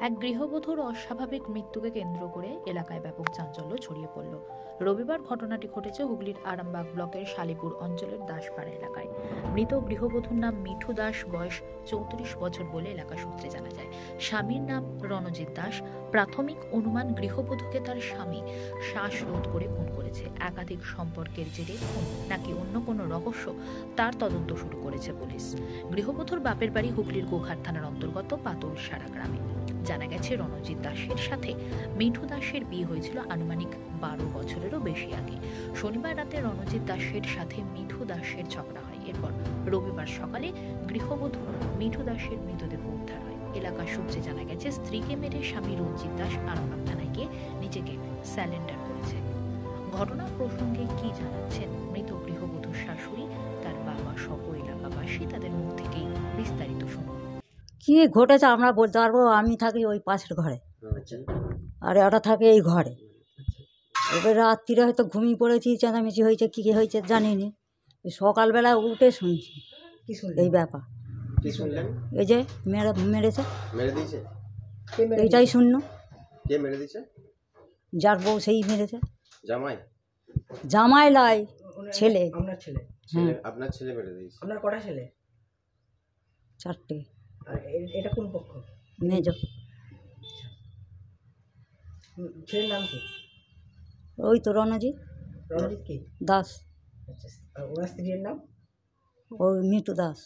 এক গৃহবধূর অস্বাভাবিক মৃত্যুকে কেন্দ্র করে এলাকায় ব্যাপক চাঞ্চল্য ছড়িয়ে পড়ল। রবিবার ঘটনাটি ঘটেছে হুগলির আরামবাগ ব্লকের শালিপুর অঞ্চলের দাসপাড়া এলাকায়। মৃত গৃহবধূর নাম মিঠু দাস, বয়স 34 বছর বলে এলাকা সূত্রে জানা যায়। স্বামীর নাম রণজিৎ দাস। প্রাথমিক অনুমান, গৃহবধূকে তার স্বামী শ্বাসরোধ করে খুন করেছে। একাধিক সম্পর্কের জেরে খুন নাকি অন্য কোনো রহস্য, তার তদন্ত শুরু করেছে পুলিশ। গৃহবধূর বাপের বাড়ি হুগলির গোঘাট থানার অন্তর্গত পাতুলসারা গ্রামে। জানা গেছে, রণজিৎ দাসের সাথে মিঠু দাসের বিয়ে হয়েছিল আনুমানিক 12 বছরেরও বেশি আগে। শনিবার রাতে রণজিৎ দাসের সাথে মিঠু দাসের ঝগড়া হয়। এরপর রবিবার সকালে গৃহবধূ মিঠু দাসের মৃতদেহ উদ্ধার হয়। এলাকার সূত্রে জানা গেছে, স্ত্রীকে মেরে স্বামী রণজিৎ দাস আরামবাগ থানায় গিয়ে নিজেকে স্যালেন্ডার করেছে। ঘটনা প্রসঙ্গে কি জানাচ্ছেন মৃত গৃহবধূর শাশুড়ি, তার বাবা সহ এলাকাবাসী, তাদের মুখ থেকেই বিস্তারিত শুনুন। কি ঘটেছে আমরা বলতে পারবো। আমি থাকি ওই পাশের ঘরে, আর ওরা থাকে এই ঘরে। এবার রাত্রিরে হয়তো ঘুমিয়ে পড়েছি, চেঁচামেচি হয়েছে, কী হয়েছে জানিনি। সকালবেলা উঠে শুনছি এই ব্যাপার। এই যে মেরেছে, এইটাই শূন্য। যার বউ সেই মেরেছে। জামাই লাই ছেলে। হ্যাঁ, আপনার ছেলে মেরে দিয়েছে। আপনার কটা ছেলে? 4টে। আর এটা কোন পক্ষ? মেজ। ছেলের নাম কি? ওই তো রণজিৎ কি দাস। আচ্ছা, আর ওনার স্ত্রীর নাম? ওই মিঠু দাস।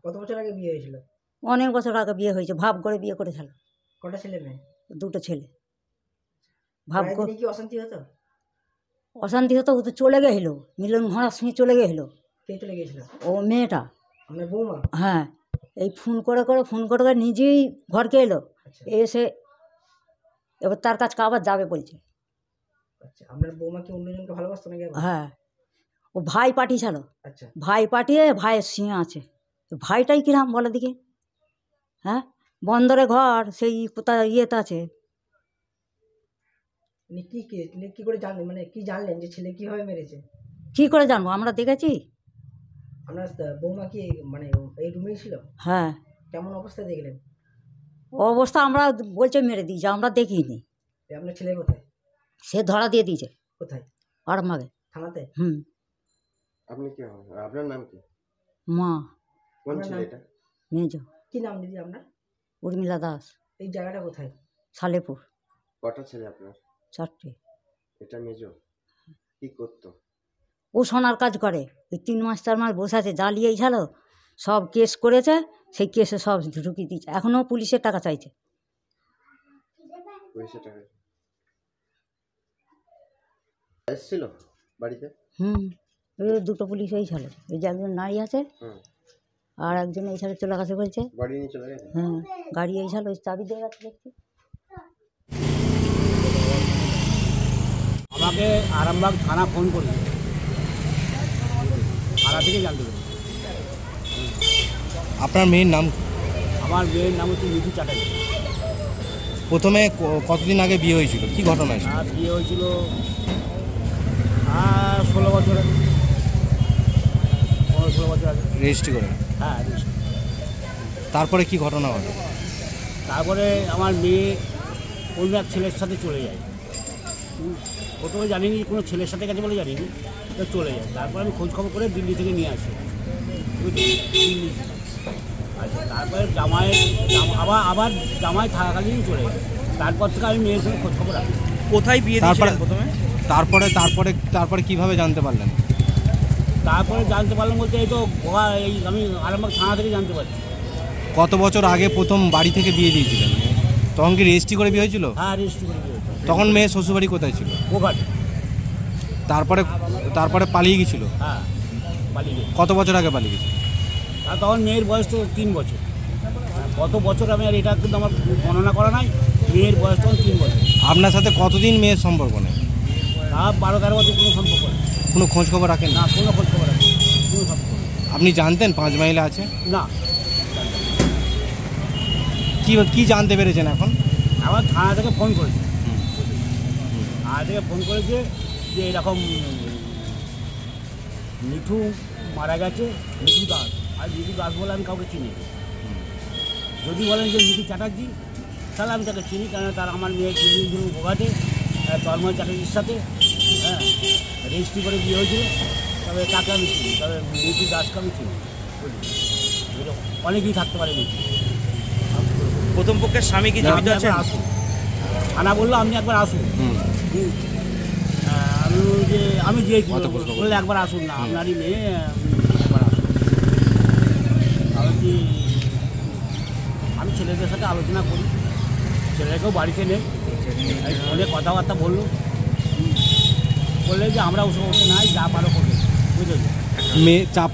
কত বছর আগে বিয়ে হয়েছিল? অনেক বছর আগে বিয়ে হয়েছে, ভাব করে বিয়ে করেছিল। কটা ছেলে মেয়ে? 2টো ছেলে। ভাব করে কি অশান্তি হতো? অশান্তি হতো, ও তো চলে গেছিল, মিলন ঘোড়ার সঙ্গে চলে গেছিল। কে চলে গিয়েছিল? ও মেয়েটা, আপনার বৌমা? হ্যাঁ। এই ফোন করে নিজেই ঘরকে এলো। এসে এবার তার কাছে আবার যাবে বলছে। আচ্ছা, আপনার বৌমা কি অন্যজনকে ভালোবাসতো নাকি? হ্যাঁ, ও ভাই পাঠিয়েছিল। আচ্ছা, ভাই পাঠিয়ে ভাইয়ের সিংহ আছে। ভাইটাই কিরাম বলে দিকে? হ্যাঁ, বন্দরে ঘর, সেই কোথায় ইয়েতে আছে। কি করে জানলেন, মানে কি জানলেন যে ছেলে কিভাবে মেরেছে? কী করে জানবো, আমরা দেখেছি। আপনার বৌমা কি মানে এই রুমেই ছিল? হ্যাঁ। কেমন অবস্থায় দেখলেন? অবস্থা আমরা বলছে মেরে দিয়েছে, আমরা দেখিনি। আপনার ছেলে কোথায়? সে ধরা দিয়ে দিয়েছে। কোথায়? আরামবাগে থানাতে? আপনি কি হন? আপনার নাম কি? মা। কোন ছেলেটা? মেজ। কি নাম দিদি আপনার? উর্মিলা দাস। এই জায়গাটা কোথায়? সালেপুর। কটা ছেলে আপনার? 4টে। এটা মেজো কি করতো? ও সোনার কাজ করে। ওই 3 মাস 4 মাস বসে আছে, জ্বালিয়েই ছিল। সব কেস করেছে, সেই কেসে সব ঢুকিয়ে দিয়েছে। এখনও পুলিশের টাকা চাইছে। পুলিশের টাকা এসেছিল বাড়িতে? এই 2টো পুলিশ এই ছিল। এই যে একজন নারী আছে, আর একজন এই সালে চলে গেছে বলছে। বাড়ি নিয়ে চলে গেছে? হ্যাঁ, গাড়ি এই সাল ওই চাবি দিয়ে গেছে দেখছি। আমাকে আরামবাগ থানা ফোন করেছে, থানা থেকে জানতে পেরেছি। আপনার মেয়ের নাম? আমার মেয়ের নাম হচ্ছে মিঠু চ্যাটার্জি। প্রথমে কতদিন আগে বিয়ে হয়েছিল, কি ঘটনা? আর বিয়ে হয়েছিল 16 বছর আগে। 16 বছর আগে রেজিস্ট্রি করে? হ্যাঁ, রেজিস্ট্রি। তারপরে কি ঘটনা ঘটে? তারপরে আমার মেয়ে অন্য এক ছেলের সাথে চলে যায়। প্রথমে জানিনি কোনো ছেলের সাথে গেছে বলে জানিনি, তো চলে যায়। তারপরে আমি খোঁজ খবর করে দিল্লি থেকে নিয়ে আসি। দিল্লি। আচ্ছা, তারপরে আবার জামাই থাকাকালীন চলে যায়। তারপর থেকে আমি মেয়ের সঙ্গে খোঁজ খবর রাখি। কোথায় বিয়ে দিয়েছিলেন প্রথমে? তারপরে কিভাবে জানতে পারলেন? তারপরে জানতে পারলাম বলতে এই তো এই আমি আরামবাগ থানা থেকে জানতে পারছি। কত বছর আগে প্রথম বাড়ি থেকে বিয়ে দিয়েছিলেন? তখন কি রেজিস্ট্রি করে বিয়ে হয়েছিল? হ্যাঁ, রেজিস্ট্রি করে বিয়ে হয়েছিল। তখন মেয়ে শ্বশুরবাড়ি কোথায় ছিল? গোঘাট। তারপরে পালিয়ে গেছিল? হ্যাঁ, পালিয়ে গেছে। কত বছর আগে পালিয়ে গেছে? আর তখন মেয়ের বয়স তো 3 বছর। কত বছর আমি আর এটা কিন্তু আমার গণনা করা নাই। মেয়ের বয়স তখন 3 বছর। আপনার সাথে কতদিন মেয়ের সম্পর্ক নেই? তা 12-13 বছর কোনো সম্পর্ক নেই। কোনো খোঁজ খবর রাখেন না, কোনো খোঁজ খবর রাখেন, কোনো সম্পর্ক নেই। আপনি জানতেন 5 মাইলে আছে? না। কি জানতে পেরেছেন এখন? আমার থানা থেকে ফোন করেছে। যে এরকম মিঠু মারা গেছে, মিঠু দাস। আর মিঠু দাস বলে আমি কাউকে চিনি। যদি বলেন যে মিঠু চ্যাটার্জি, তাহলে আমি তাকে চিনি, কেন তার আমার মেয়ে দিল্লি ভোগাতে তন্ময় চ্যাটার্জির সাথে, হ্যাঁ, রেজিস্ট্রি করে বিয়ে হয়েছিল। তবে তাকে আমি চিনি, তবে মিঠু দাসকে আমি চিনি। অনেকেই থাকতে পারে মিঠু। প্রথম পক্ষের স্বামী কি জীবিত আছেন? আসুন, থানা বললো আপনি একবার আসুন। আমি যে বললে একবার আসুন না, আপনারই মেয়ে, একবার আসুন। আমি ছেলেদের সাথে আলোচনা করি, ছেলেকেও বাড়িতে নেই, ফোনে কথাবার্তা বললো, বললে যে আমরা ওসব ওঠে নাই, যা পারো করবে, বুঝেছো।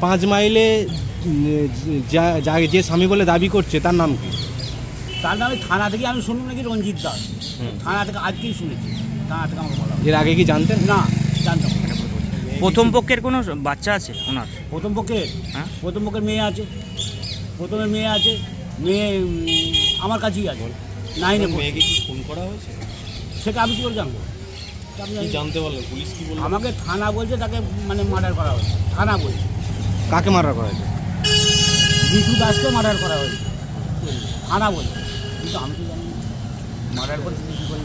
5 মাইলে যে স্বামী বলে দাবি করছে তার নাম কি? তার নামে থানা থেকে আমি শুনলাম নাকি রঞ্জিত দাস, থানা থেকে আজকেই শুনেছি, থানা থেকে আমাকে বলা। এর আগে কি জানতেন? না, জানতাম না। প্রথম পক্ষের কোনো বাচ্চা আছে ওনার? প্রথম পক্ষের, হ্যাঁ, প্রথম পক্ষের মেয়ে আছে, প্রথমে মেয়ে আছে, মেয়ে আমার কাছেই আছে, 9-এ। মেয়েকে কি ফোন করা হয়েছে? সেটা আমি কি করে জানবো? জানতে পারলো, পুলিশ কি বললো? আমাকে থানা বলছে তাকে মানে মার্ডার করা হয়েছে, থানা বলছে। কাকে মার্ডার করা হয়েছে? মিঠু দাসকে মার্ডার করা হয়েছে, থানা বলছে, কিন্তু আমি তো জানি মার্ডার করেছি কি করে।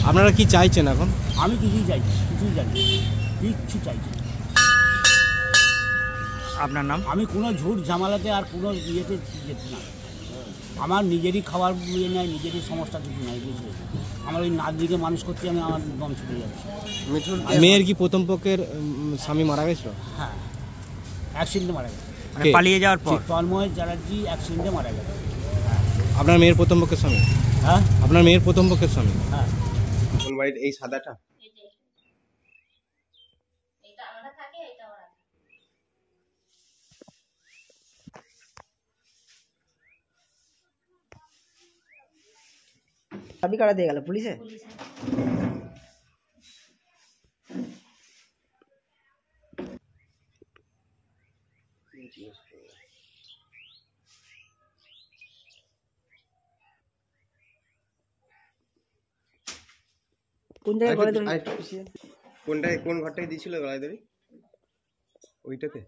আপনারা কি চাইছেন এখন? আমি কিছুই চাইছি, কিছুই জানি, কিচ্ছু চাইছি না। আপনার নাম? আমি কোনো ঝুট ঝামেলাতে আর কোনো ইয়েতে যেতে না। আমার নিজেরই খাবার ইয়ে নেয়, নিজেরই সমস্যা কিছু নাই, বুঝলে। আমার ওই নাতনিকে মানুষ করতে আমি আমার দম ছুটে যাচ্ছি। মেয়ের কি প্রথম পক্ষের স্বামী মারা গেছিল? হ্যাঁ, অ্যাক্সিডেন্টে মারা গেছে। মানে পালিয়ে যাওয়ার পর? তন্ময় চ্যাটার্জি অ্যাক্সিডেন্টে মারা গেছে। আপনার মেয়ের প্রথম পক্ষের স্বামী? হ্যাঁ, আপনার মেয়ের প্রথম পক্ষের স্বামী? হ্যাঁ। কোন বাড়ির এই সাদাটা? চাবি কারা দিয়ে গেল? পুলিশে? কোন জায়গায় গলায় ধরে? কোনটায়, কোন ঘরটায় দিয়েছিল গলায় দড়ি? ওইটাতে?